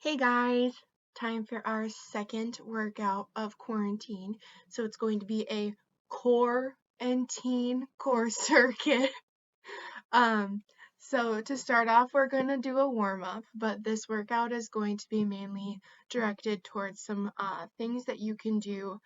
Hey guys, time for our second workout of quarantine. So it's going to be a core-antine core circuit. Um, so to start off, we're going to do a warm-up, but this workout is going to be mainly directed towards some things that you can do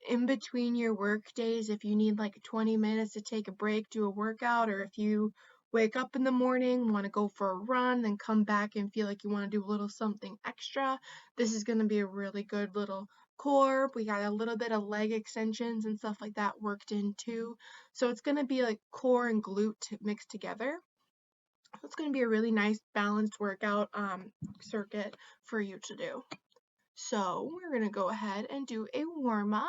in between your work days if you need like 20 minutes to take a break, do a workout, or if you wake up in the morning, want to go for a run, then come back and feel like you want to do a little something extra. This is going to be a really good little core. We got a little bit of leg extensions and stuff like that worked in too. So it's going to be like core and glute mixed together. It's going to be a really nice balanced workout circuit for you to do. So we're going to go ahead and do a warm up.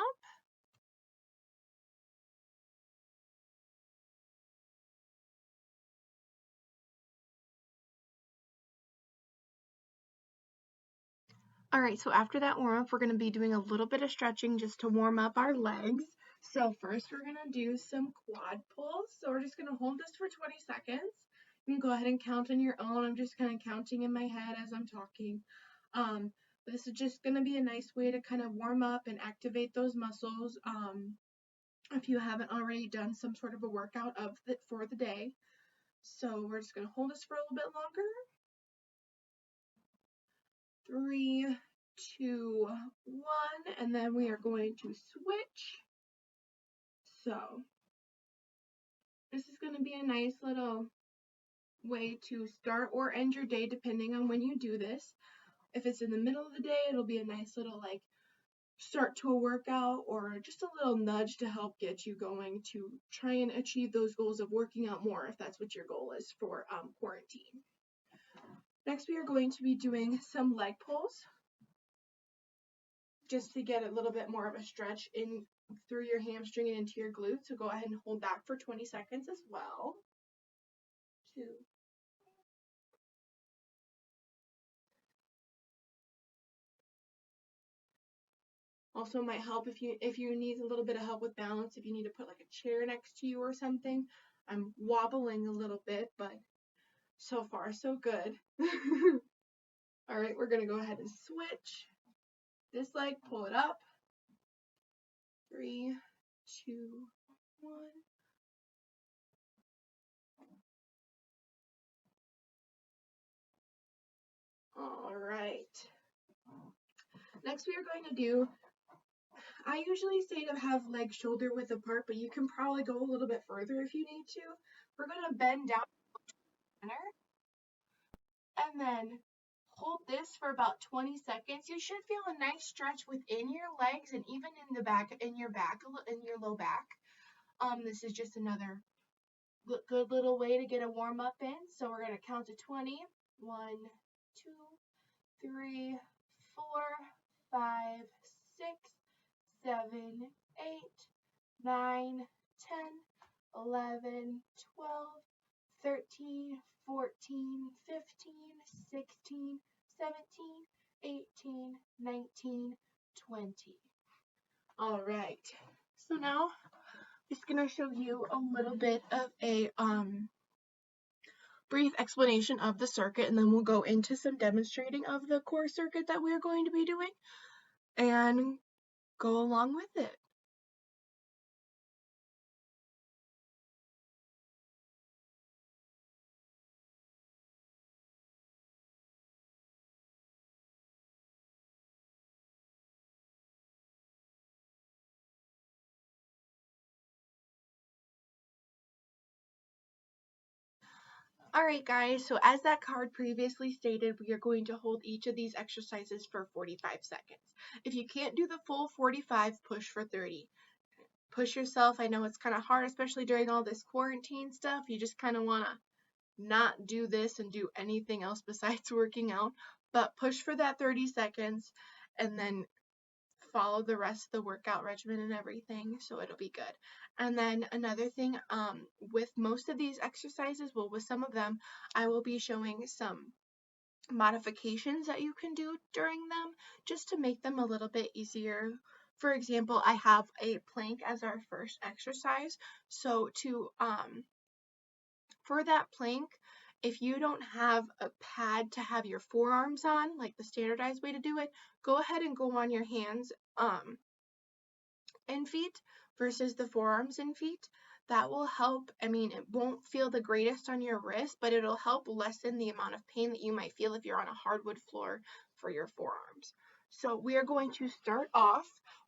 Alright, so after that warm up, we're going to be doing a little bit of stretching just to warm up our legs. So first we're going to do some quad pulls. So we're just going to hold this for 20 seconds. You can go ahead and count on your own. I'm just kind of counting in my head as I'm talking. But this is just going to be a nice way to kind of warm up and activate those muscles if you haven't already done some sort of a workout for the day. So we're just going to hold this for a little bit longer. 3, 2, 1, and then we are going to switch. So this is going to be a nice little way to start or end your day depending on when you do this. If it's in the middle of the day, it'll be a nice little like start to a workout or just a little nudge to help get you going to try and achieve those goals of working out more if that's what your goal is for quarantine. Next, we are going to be doing some leg pulls just to get a little bit more of a stretch in through your hamstring and into your glutes. So go ahead and hold that for 20 seconds as well. 2. Also might help if you need a little bit of help with balance, if you need to put like a chair next to you or something. I'm wobbling a little bit, but so far so good. All right, we're going to go ahead and switch. This leg, pull it up. 3, 2, 1. All right. Next we are going to do, I usually say to have legs shoulder width apart, but you can probably go a little bit further if you need to. We're going to bend down and then hold this for about 20 seconds. You should feel a nice stretch within your legs and even in the back, in your low back. This is just another good little way to get a warm up in. So we're going to count to 20. 1, 2, 3, 4, 5, 6, 7, 8, 9, 10, 11, 12, 13, 14, 15, 16, 17, 18, 19, 20. All right. So now I'm just going to show you a little bit of a brief explanation of the circuit, and then we'll go into some demonstrating of the core circuit that we're going to be doing and go along with it. Alright guys, so as that card previously stated, we are going to hold each of these exercises for 45 seconds. If you can't do the full 45, push for 30. Push yourself. I know it's kind of hard, especially during all this quarantine stuff. You just kind of want to not do this and do anything else besides working out. But push for that 30 seconds and then follow the rest of the workout regimen and everything, so it'll be good. And then another thing, with most of these exercises, well, with some of them, I will be showing some modifications that you can do during them just to make them a little bit easier. For example, I have a plank as our first exercise. So for that plank, If you don't have a pad to have your forearms on, like the standardized way to do it, go ahead and go on your hands and feet versus the forearms and feet. That will help. I mean, it won't feel the greatest on your wrist, but it'll help lessen the amount of pain that you might feel if you're on a hardwood floor for your forearms. So we are going to start off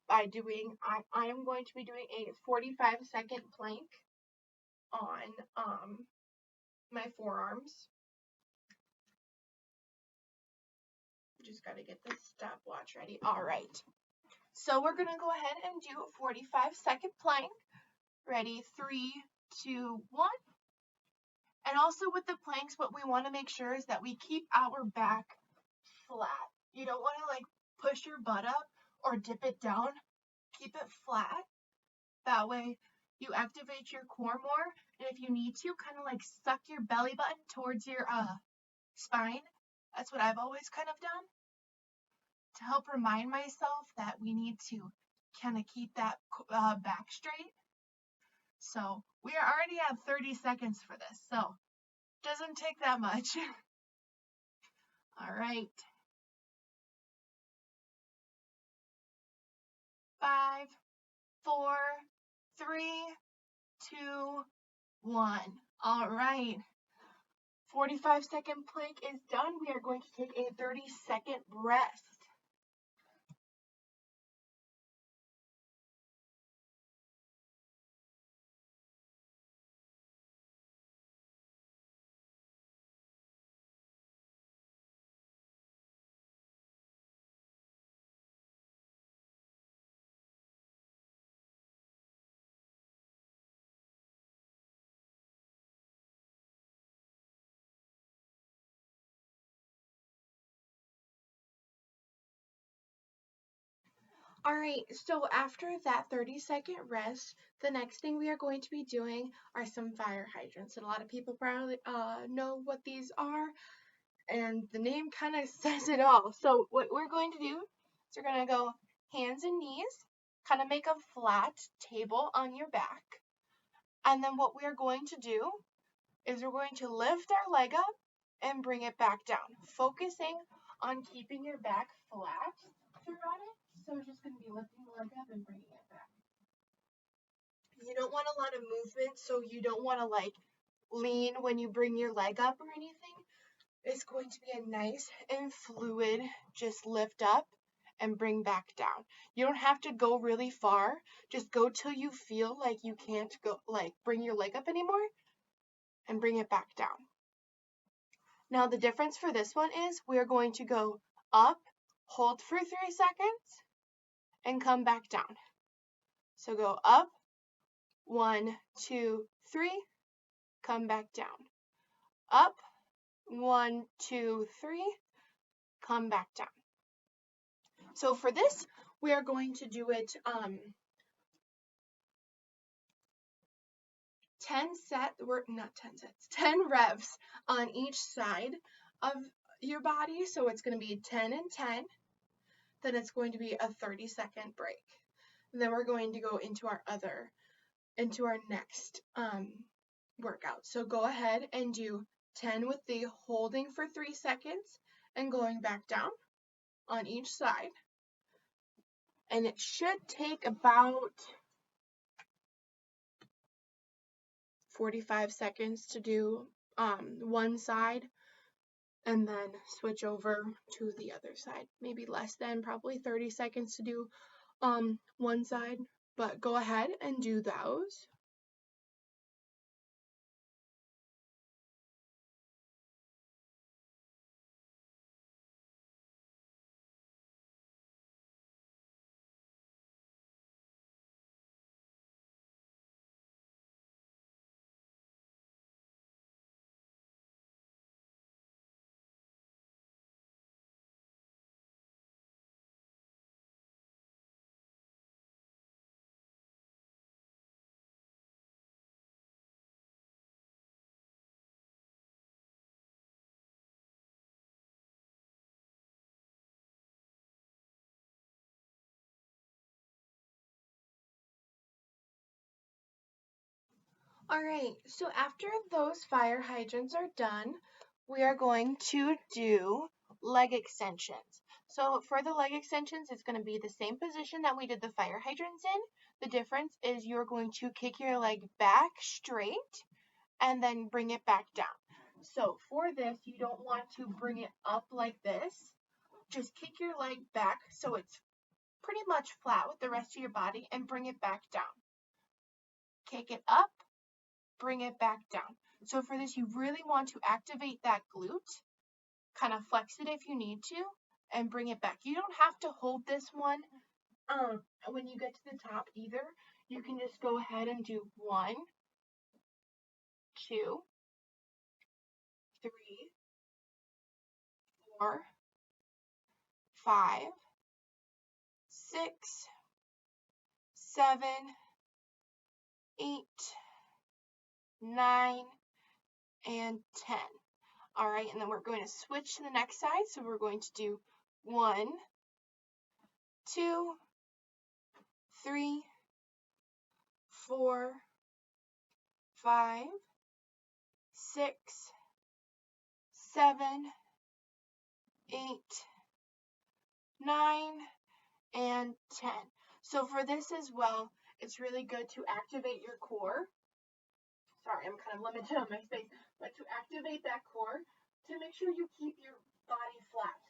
by doing, I am going to be doing a 45-second plank on my forearms. Just got to get the stopwatch ready. All right. So we're going to go ahead and do a 45-second plank. Ready? 3, 2, 1. And also with the planks, what we want to make sure is that we keep our back flat. You don't want to like push your butt up or dip it down. Keep it flat. That way you activate your core more. And if you need to, kind of like suck your belly button towards your spine. That's what I've always kind of done to help remind myself that we need to kind of keep that back straight. So we are already at 30 seconds for this, so doesn't take that much. All right. 5, 4, 3, 2, 1. All right. 45-second plank is done. We are going to take a 30-second rest. All right, so after that 30-second rest, the next thing we are going to be doing are some fire hydrants. And a lot of people probably know what these are, and the name kind of says it all. So what we're going to do is we're going to go hands and knees, kind of make a flat table on your back. And then what we're going to do is we're going to lift our leg up and bring it back down, focusing on keeping your back flat throughout it. So we're just going to be lifting the leg up and bringing it back. You don't want a lot of movement, so you don't want to like lean when you bring your leg up or anything. It's going to be a nice and fluid, just lift up and bring back down. You don't have to go really far. Just go till you feel like you can't go, like bring your leg up anymore and bring it back down. Now the difference for this one is we're going to go up, hold for 3 seconds, and come back down. So go up, 1, 2, 3, come back down. Up, 1, 2, 3, come back down. So for this, we are going to do it 10 revs on each side of your body. So it's going to be 10 and 10. Then it's going to be a 30-second break. And then we're going to go into our next workout. So go ahead and do 10 with the holding for 3 seconds and going back down on each side. And it should take about 45 seconds to do one side and then switch over to the other side. Maybe less than probably 30 seconds to do one side, but go ahead and do those. All right, so after those fire hydrants are done, we are going to do leg extensions. So for the leg extensions, it's going to be the same position that we did the fire hydrants in. The difference is you're going to kick your leg back straight and then bring it back down. So for this, you don't want to bring it up like this. Just kick your leg back so it's pretty much flat with the rest of your body and bring it back down. Kick it up, bring it back down. So for this, you really want to activate that glute, kind of flex it if you need to, and bring it back. You don't have to hold this one when you get to the top either. You can just go ahead and do 1, 2, 3, 4, 5, 6, 7, 8, 9, and 10. All right, and then we're going to switch to the next side. So we're going to do 1, 2, 3, 4, 5, 6, 7, 8, 9, and 10. So for this as well, it's really good to activate your core. Sorry, I'm kind of limited on my space, but to activate that core to make sure you keep your body flat.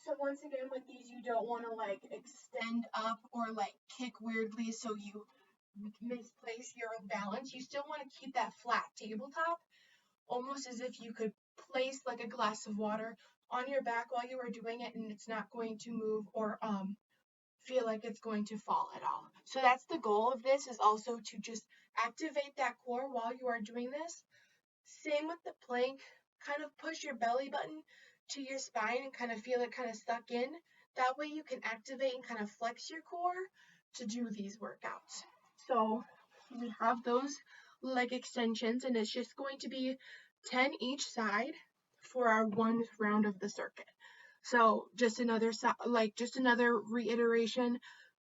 So once again, with these, you don't want to like extend up or like kick weirdly so you misplace your balance. You still want to keep that flat tabletop, almost as if you could place like a glass of water on your back while you are doing it, and it's not going to move or feel like it's going to fall at all. So that's the goal of this, is also to just activate that core while you are doing this. Same with the plank, kind of push your belly button to your spine and kind of feel it kind of suck in. That way you can activate and kind of flex your core to do these workouts. So we have those leg extensions, and it's just going to be 10 each side for our one round of the circuit. So just another reiteration,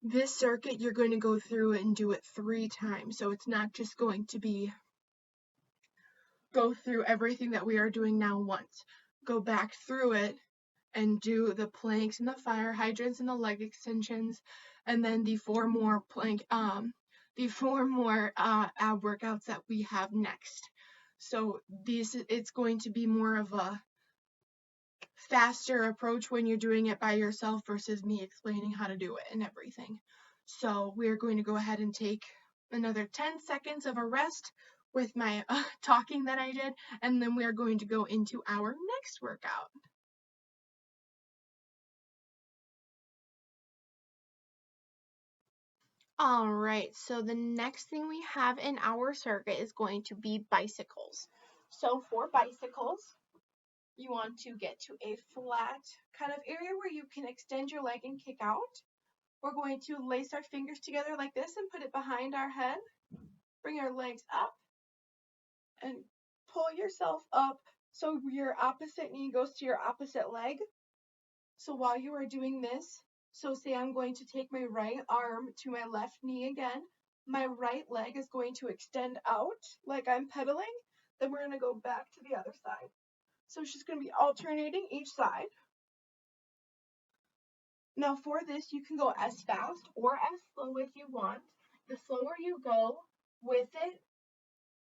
this circuit you're going to go through and do it 3 times. So it's not just going to be go through everything that we are doing now once. Go back through it and do the planks and the fire hydrants and the leg extensions, and then the 4 more ab workouts that we have next. So it's going to be more of a faster approach when you're doing it by yourself versus me explaining how to do it and everything. So we're going to go ahead and take another 10 seconds of a rest with my talking that I did, and then we are going to go into our next workout. All right, so the next thing we have in our circuit is going to be bicycles. So for bicycles, you want to get to a flat kind of area where you can extend your leg and kick out. We're going to lace our fingers together like this and put it behind our head. Bring our legs up and pull yourself up so your opposite knee goes to your opposite leg. So while you are doing this, so say I'm going to take my right arm to my left knee again, my right leg is going to extend out like I'm pedaling, then we're going to go back to the other side. So it's just going to be alternating each side. Now for this, you can go as fast or as slow as you want. The slower you go with it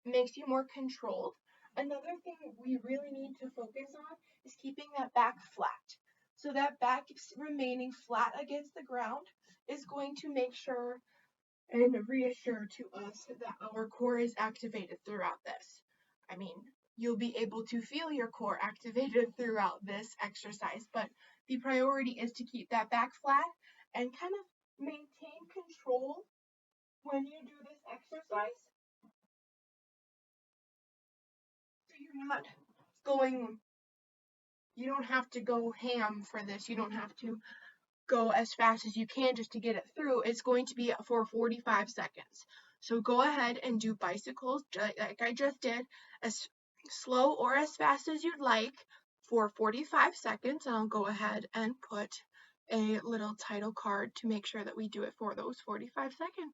makes you more controlled. Another thing we really need to focus on is keeping that back flat. So that back remaining flat against the ground is going to make sure and reassure to us that our core is activated throughout this. I mean, you'll be able to feel your core activated throughout this exercise, but the priority is to keep that back flat and kind of maintain control when you do this exercise. So you're not going, you don't have to go ham for this. You don't have to go as fast as you can just to get it through. It's going to be for 45 seconds. So go ahead and do bicycles like I just did, as slow or as fast as you'd like for 45 seconds. And I'll go ahead and put a little title card to make sure that we do it for those 45 seconds.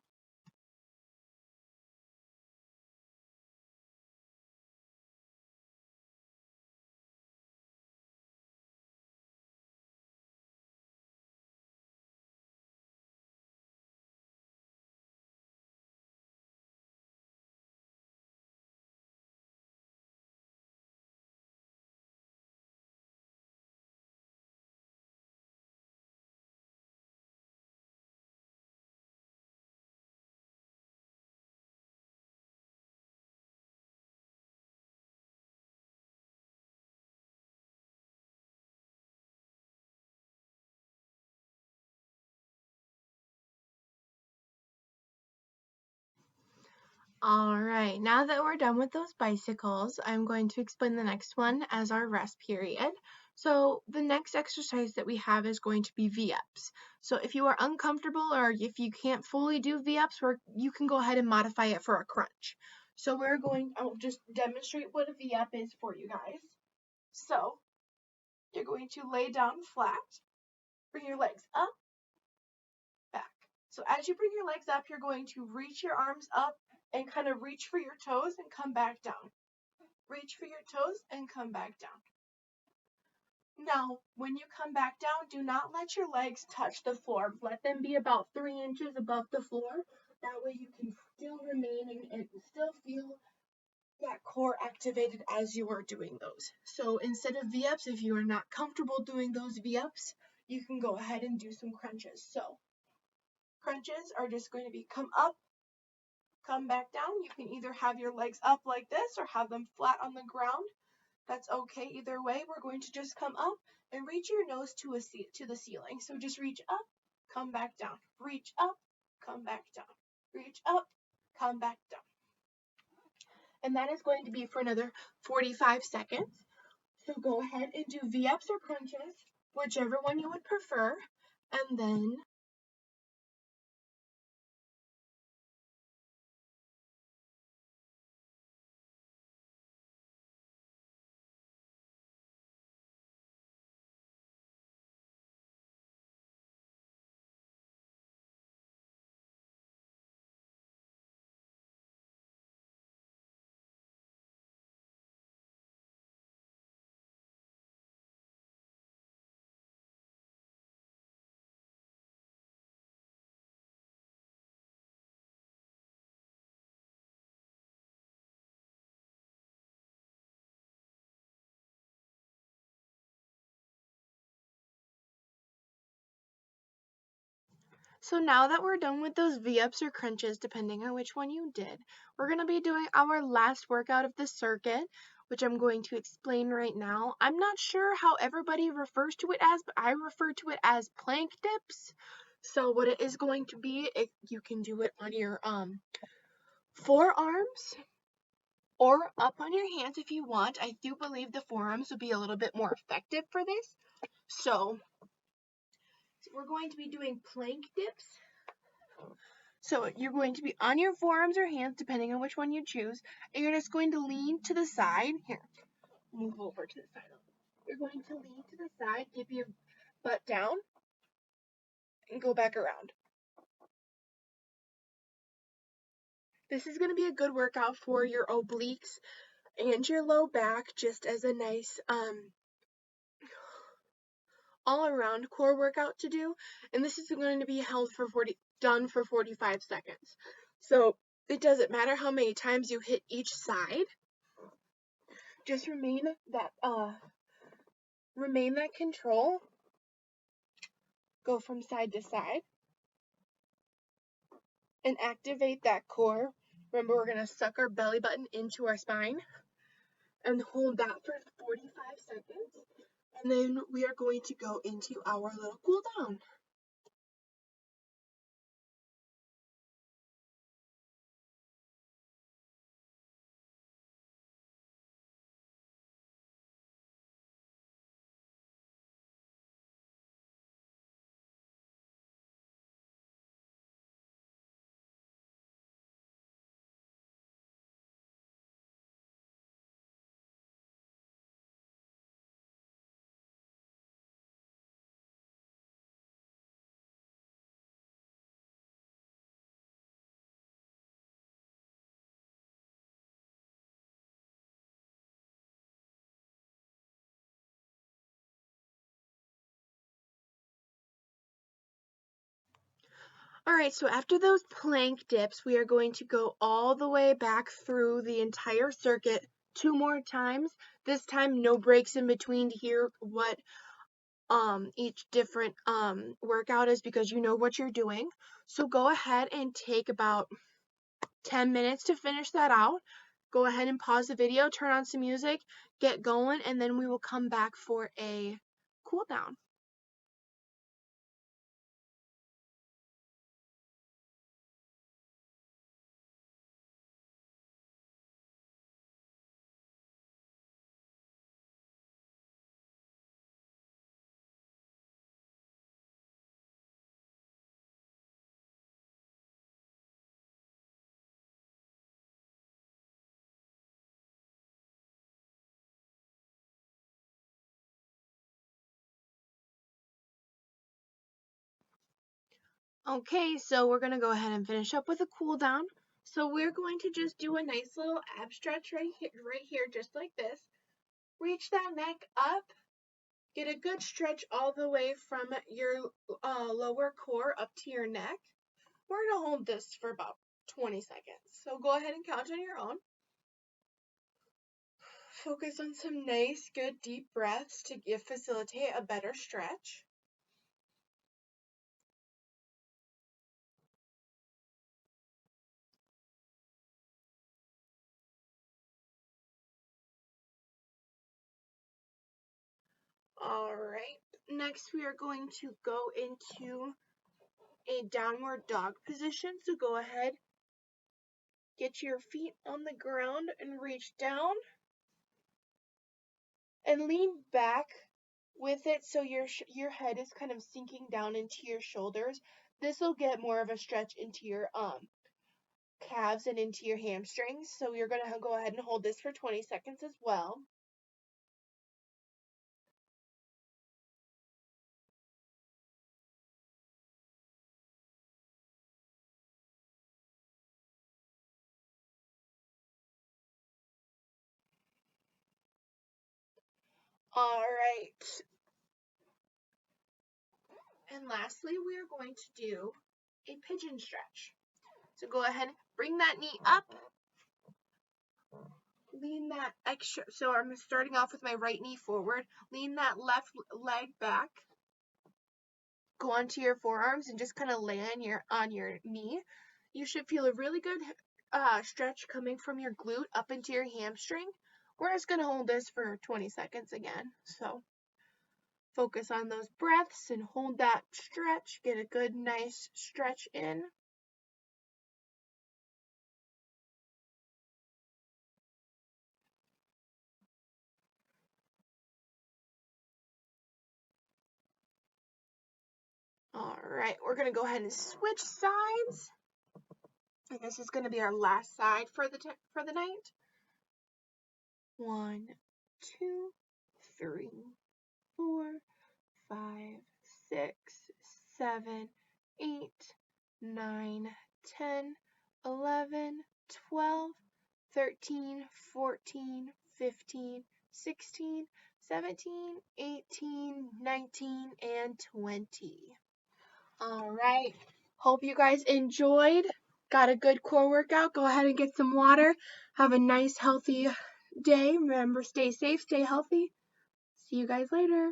Alright, now that we're done with those bicycles, I'm going to explain the next one as our rest period. So the next exercise that we have is going to be V-ups. So if you are uncomfortable or if you can't fully do V-ups, you can go ahead and modify it for a crunch. So I'll just demonstrate what a V-up is for you guys. So you're going to lay down flat, bring your legs up, back. So as you bring your legs up, you're going to reach your arms up and kind of reach for your toes and come back down. Reach for your toes and come back down. Now, when you come back down, do not let your legs touch the floor. Let them be about 3 inches above the floor. That way you can still remain and still feel that core activated as you are doing those. So instead of V-ups, if you are not comfortable doing those V-ups, you can go ahead and do some crunches. So crunches are just going to be come up, come back down. You can either have your legs up like this or have them flat on the ground. That's okay either way. We're going to just come up and reach your nose to the ceiling. So just reach up, come back down. Reach up, come back down. Reach up, come back down. And that is going to be for another 45 seconds. So go ahead and do V-ups or crunches, whichever one you would prefer. And then So now that we're done with those V-ups or crunches, depending on which one you did, we're going to be doing our last workout of the circuit, which I'm going to explain right now. I'm not sure how everybody refers to it as, but I refer to it as plank dips. So what it is going to be, you can do it on your forearms or up on your hands if you want. I do believe the forearms would be a little bit more effective for this. So we're going to be doing plank dips. So you're going to be on your forearms or hands, depending on which one you choose, and you're just going to lean to the side. Here, move over to the side. You're going to lean to the side, keep your butt down, and go back around. This is going to be a good workout for your obliques and your low back, just as a nice all-around core workout to do. And this is going to be done for 45 seconds. So it doesn't matter how many times you hit each side. Just remain that control. Go from side to side and activate that core. Remember, we're going to suck our belly button into our spine and hold that for 45 seconds. And then we are going to go into our little cool down. Alright, so after those plank dips, we are going to go all the way back through the entire circuit 2 more times. This time, no breaks in between to hear what each different workout is, because you know what you're doing. So go ahead and take about 10 minutes to finish that out. Go ahead and pause the video, turn on some music, get going, and then we will come back for a cool down. Okay, so we're going to go ahead and finish up with a cool down. So we're going to just do a nice little ab stretch right here, just like this. Reach that neck up. Get a good stretch all the way from your lower core up to your neck. We're going to hold this for about 20 seconds. So go ahead and count on your own. Focus on some nice, good, deep breaths to facilitate a better stretch. All right, next we are going to go into a downward dog position. So go ahead, get your feet on the ground and reach down and lean back with it so your head is kind of sinking down into your shoulders. This will get more of a stretch into your calves and into your hamstrings. So you're going to go ahead and hold this for 20 seconds as well. All right. And lastly, we are going to do a pigeon stretch. So go ahead, bring that knee up, lean that extra, so I'm starting off with my right knee forward, lean that left leg back, go onto your forearms and just kind of lay on your knee. You should feel a really good stretch coming from your glute up into your hamstring. We're just going to hold this for 20 seconds again. So focus on those breaths and hold that stretch. Get a good, nice stretch in. All right, we're going to go ahead and switch sides. And this is going to be our last side for the night. 1, 2, 3, 4, 5, 6, 7, 8, 9, 10, 11, 12, 13, 14, 15, 16, 17, 18, 19, and 20. All right. Hope you guys enjoyed. Got a good core workout. Go ahead and get some water. Have a nice, healthy day. Remember, stay safe, stay healthy. See you guys later.